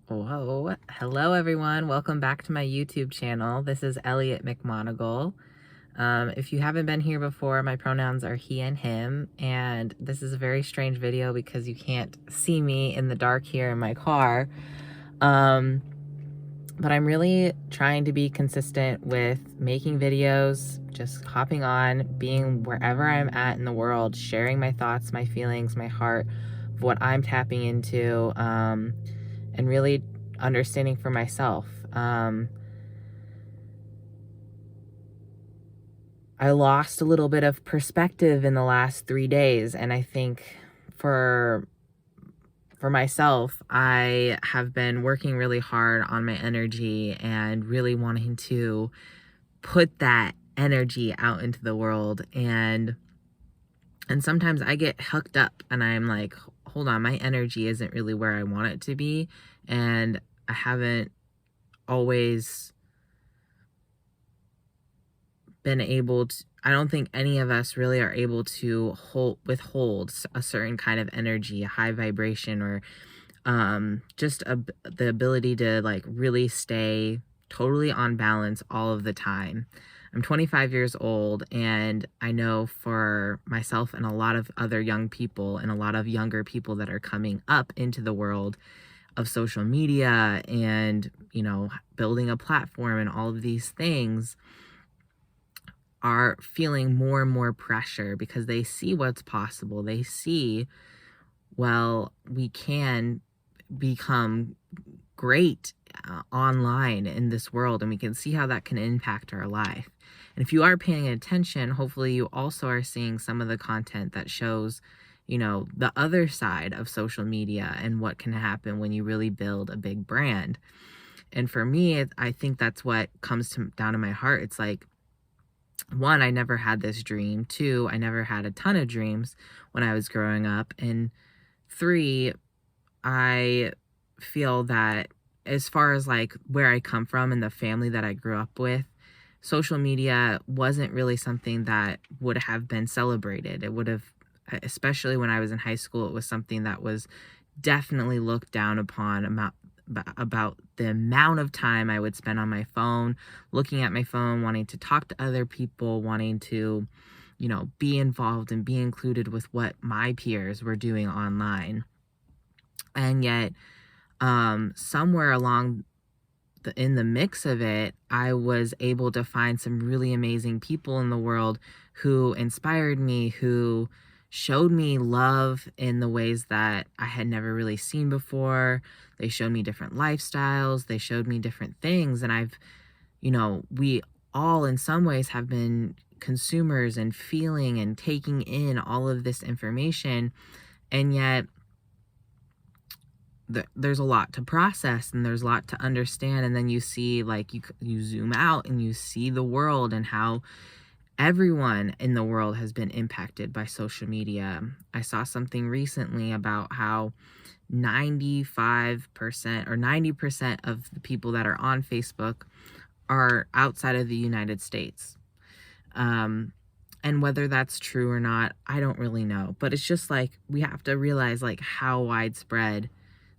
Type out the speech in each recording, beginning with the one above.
Whoa. Hello, everyone. Welcome back to my YouTube channel. This is Elliot McMonagle. If you haven't been here before, my pronouns are he and him, and this is a very strange video because you can't see me in the dark here in my car. But I'm really trying to be consistent with making videos, just hopping on, being wherever I'm at in the world, sharing my thoughts, my feelings, my heart, what I'm tapping into, and really understanding for myself. I lost a little bit of perspective in the last 3 days, and I think for myself, I have been working really hard on my energy and really wanting to put that energy out into the world, and sometimes I get hooked up and I'm like, hold on, my energy isn't really where I want it to be, and I haven't always been able to. I don't think any of us really are able to withhold a certain kind of energy, a high vibration, or just the ability to like really stay totally on balance all of the time. I'm 25 years old, and I know for myself and a lot of other young people and a lot of younger people that are coming up into the world of social media and, building a platform and all of these things, are feeling more and more pressure because they see what's possible. They see, well, we can become great online in this world, and we can see how that can impact our life. And if you are paying attention, hopefully you also are seeing some of the content that shows, the other side of social media and what can happen when you really build a big brand. And for me, I think that's what comes down to my heart. It's like, one, I never had this dream. Two, I never had a ton of dreams when I was growing up. And three, I feel that as far as like where I come from and the family that I grew up with, social media wasn't really something that would have been celebrated. It would have, especially when I was in high school, it was something that was definitely looked down upon about the amount of time I would spend on my phone, looking at my phone, wanting to talk to other people, wanting to, be involved and be included with what my peers were doing online. And yet, somewhere along in the mix of it, I was able to find some really amazing people in the world who inspired me, who showed me love in the ways that I had never really seen before. They showed me different lifestyles. They showed me different things. And we all in some ways have been consumers and feeling and taking in all of this information. And yet there's a lot to process and there's a lot to understand. And then you see, like, you zoom out and you see the world and how everyone in the world has been impacted by social media. I saw something recently about how 95% or 90% of the people that are on Facebook are outside of the United States. And whether that's true or not, I don't really know. But it's just like, we have to realize like how widespread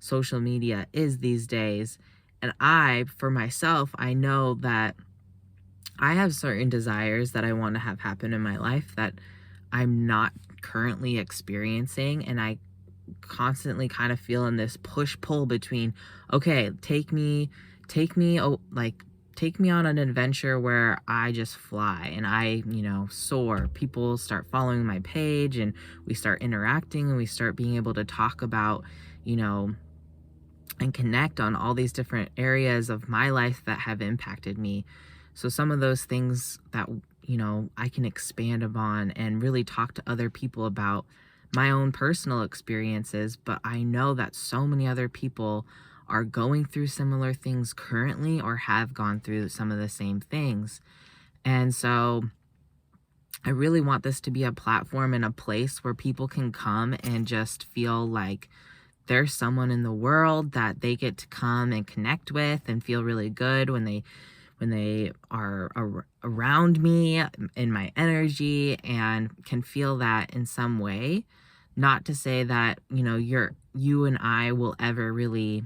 social media is these days. And for myself, I know that I have certain desires that I want to have happen in my life that I'm not currently experiencing. And I constantly kind of feel in this push-pull between, okay, take me on an adventure where I just fly and I, soar. People start following my page and we start interacting and we start being able to talk about, and connect on all these different areas of my life that have impacted me. So some of those things that, I can expand upon and really talk to other people about my own personal experiences. But I know that so many other people are going through similar things currently or have gone through some of the same things. And so I really want this to be a platform and a place where people can come and just feel like there's someone in the world that they get to come and connect with and feel really good when they are around me in my energy, and can feel that in some way. Not to say that, you and I will ever really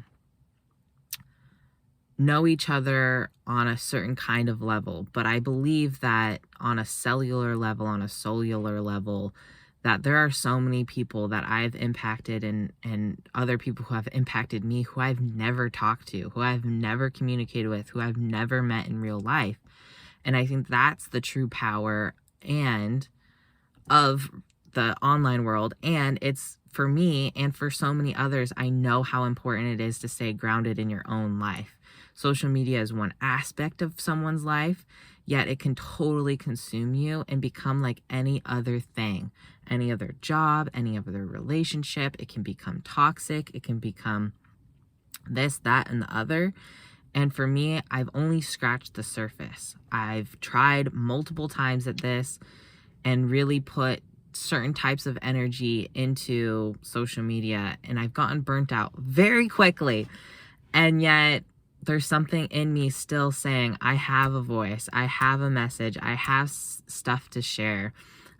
know each other on a certain kind of level, but I believe that on a cellular level, on a cellular level, that there are so many people that I've impacted, and other people who have impacted me who I've never talked to, who I've never communicated with, who I've never met in real life. And I think that's the true power and of the online world. And it's, for me and for so many others, I know how important it is to stay grounded in your own life. Social media is one aspect of someone's life, yet it can totally consume you and become like any other thing, any other job, any other relationship. It can become toxic. It can become this, that, and the other. And for me, I've only scratched the surface. I've tried multiple times at this and really put certain types of energy into social media, and I've gotten burnt out very quickly. And yet there's something in me still saying, I have a voice, I have a message, I have stuff to share.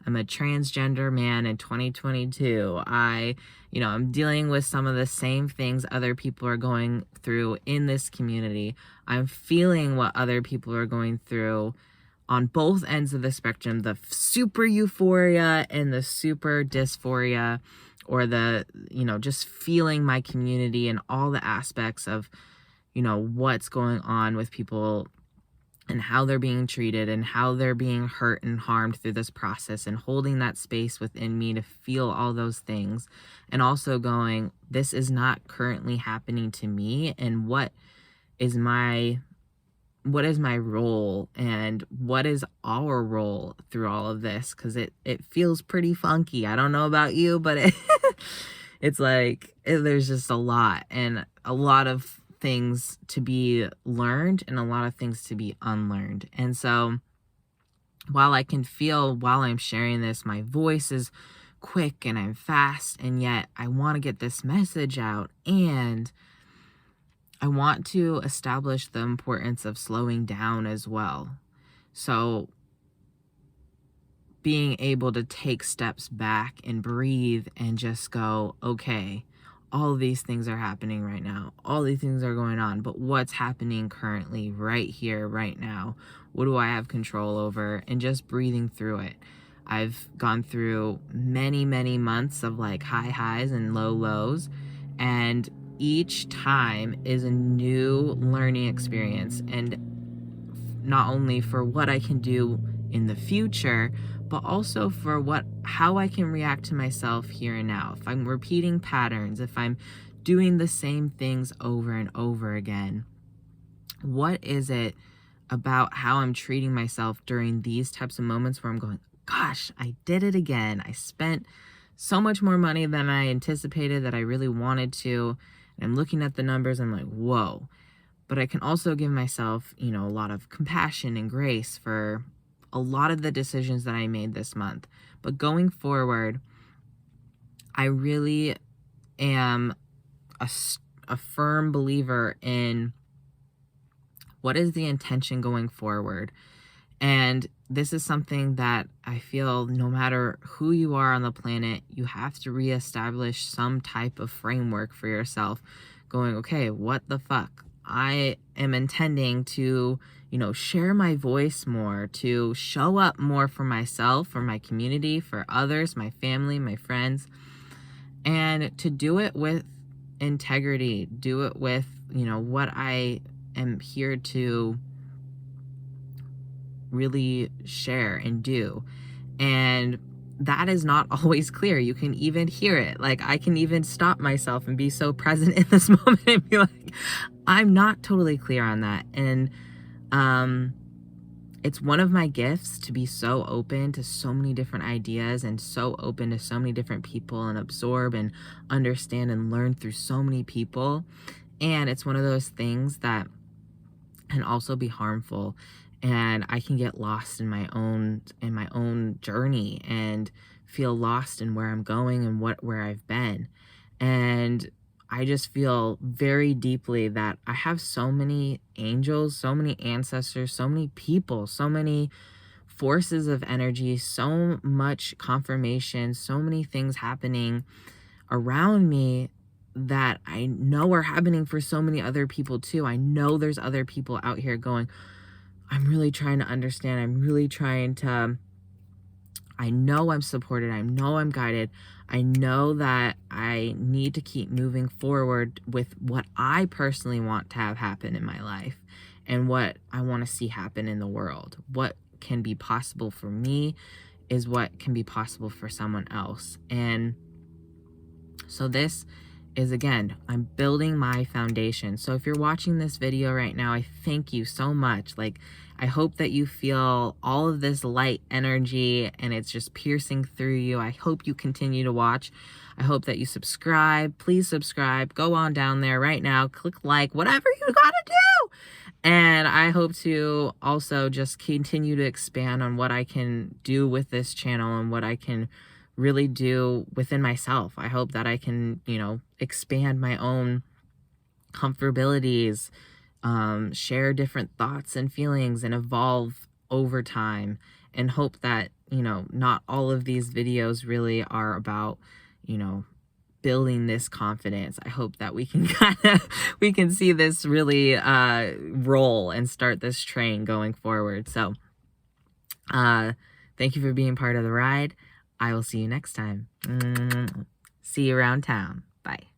I'm a transgender man in 2022. I'm dealing with some of the same things other people are going through in this community. I'm feeling what other people are going through on both ends of the spectrum, the super euphoria and the super dysphoria, or the, just feeling my community and all the aspects of, what's going on with people and how they're being treated and how they're being hurt and harmed through this process, and holding that space within me to feel all those things. And also going, this is not currently happening to me, and what is my role, and what is our role through all of this? Because it feels pretty funky. I don't know about you, but it's like there's just a lot, and a lot of things to be learned and a lot of things to be unlearned. And so while I can feel while I'm sharing this, my voice is quick and I'm fast, and yet I want to get this message out, and I want to establish the importance of slowing down as well. So being able to take steps back and breathe and just go, okay, all of these things are happening right now. All these things are going on, but what's happening currently right here, right now? What do I have control over? And just breathing through it. I've gone through many, many months of like high highs and low lows, and each time is a new learning experience, and not only for what I can do in the future, but also for how I can react to myself here and now. If I'm repeating patterns, if I'm doing the same things over and over again, what is it about how I'm treating myself during these types of moments where I'm going, gosh, I did it again. I spent so much more money than I anticipated that I really wanted to. And I'm looking at the numbers, I'm like, whoa. But I can also give myself, a lot of compassion and grace for a lot of the decisions that I made this month. But going forward, I really am a firm believer in what is the intention going forward. And this is something that I feel no matter who you are on the planet, you have to reestablish some type of framework for yourself, going, okay, what the fuck? I am intending to, share my voice more, to show up more for myself, for my community, for others, my family, my friends, and to do it with integrity, do it with, what I am here to really share and do. And that is not always clear. You can even hear it. Like, I can even stop myself and be so present in this moment and be like, I'm not totally clear on that. And it's one of my gifts to be so open to so many different ideas and so open to so many different people and absorb and understand and learn through so many people. And it's one of those things that can also be harmful, and I can get lost in my own journey and feel lost in where I'm going and where I've been. And I just feel very deeply that I have so many angels, so many ancestors, so many people, so many forces of energy, so much confirmation, so many things happening around me that I know are happening for so many other people too. I know there's other people out here going, I'm really trying to understand. I'm really trying to, I know I'm supported. I know I'm guided. I know that I need to keep moving forward with what I personally want to have happen in my life and what I want to see happen in the world. What can be possible for me is what can be possible for someone else. And so this is, again, I'm building my foundation. So if you're watching this video right now, I thank you so much. Like, I hope that you feel all of this light energy and it's just piercing through you. I hope you continue to watch. I hope that you subscribe. Please subscribe. Go on down there right now. Click like, whatever you gotta do. And I hope to also just continue to expand on what I can do with this channel and what I can really do within myself. I hope that I can, expand my own comfortabilities, share different thoughts and feelings and evolve over time, and hope that, not all of these videos really are about, building this confidence. I hope that we can we can see this really roll and start this train going forward. So thank you for being part of the ride. I will see you next time. See you around town. Bye.